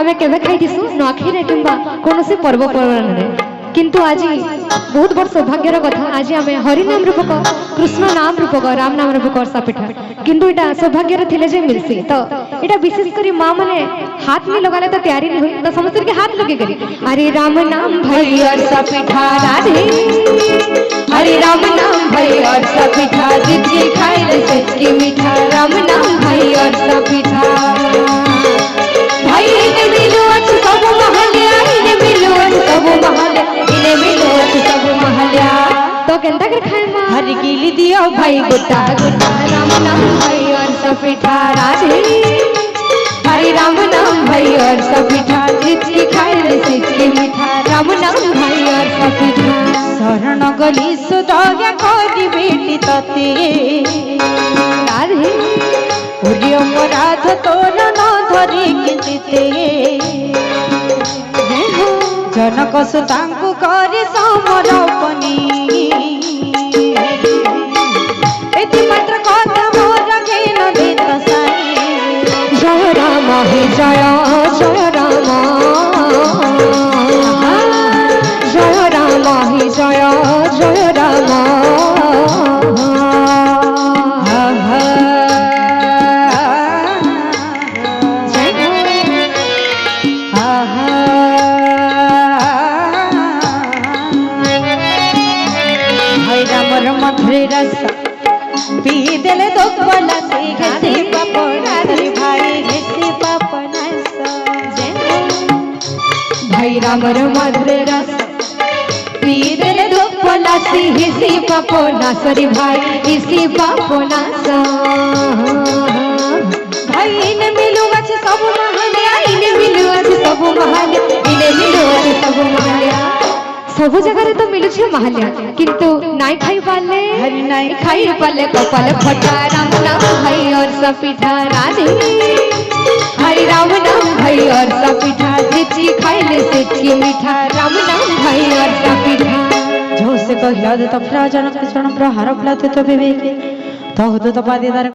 आमे केबे खाई दिसु नखी रे किंबा कोनोसी पर्व पर्वण रे किंतु आज बहुत बड़ सौभाग्यर कथा आज आम हरि नाम रूपक कृष्ण नाम रूपक राम नाम रूपक अर्सा पिठा किंतु इटा सौभाग्यर थिले जे मिलसी तो इटा विशेष करी मां माने हाथ में लगाले तो तैयारी नहीं हुई तो समस्त के हाथ लगे करी अरे राम नाम भई अर्सा पिठा राधे हरे राम नाम भई अर्सा पिठा जिसकी खाए रे सच्ची मीठा राम नाम भई अर्सा पिठा भाई ने मिलो सब महल्या ने मिलो सब महल्या ने मिलो सब महल्या तो केंता कर खाए मां हर गिली दियो भाई गुटा गुटा राम नाम भई अर्सा पिठा राधे हरे राम नाम भई अर्सा पिठा जिसकी खाए रे सच्ची मीठा राम नाम भई अर्सा पिठा शरण गली सुदया कोदी बेटी तते राधे उरियो अपराध तोर न धरे किंचिते जनक सुतांकु करे समर्पणी एति मात्र कथा मोर घेन देत साई जय राम हे जय जय राम जय राम हे जय जय राम मधुर रस पी दिल दो बला से घसे पपना रे भाई घसे पपना भाई राम मधुर रस पी दिल दो बला से घसे पपना सरी भाई घसे पपना भाई इन मिलू अच्छे सब महल्या इन मिलू अच्छे सब महल्या इन मिलू अच्छे सब महल्या सब जगह तो मिलु छे महल्या किंतु नाई खाई पाले हरि नाई खाई पाले कपाल फटा राम नाम भई अर्सा पिठा राधे हरि राम नाम भई अर्सा पिठा जिची खाइले सेची मीठा राम नाम भई अर्सा पिठा जो से कहला तो प्रजन कृष्ण प्रहार प्लत तो विवेक तो पादीदार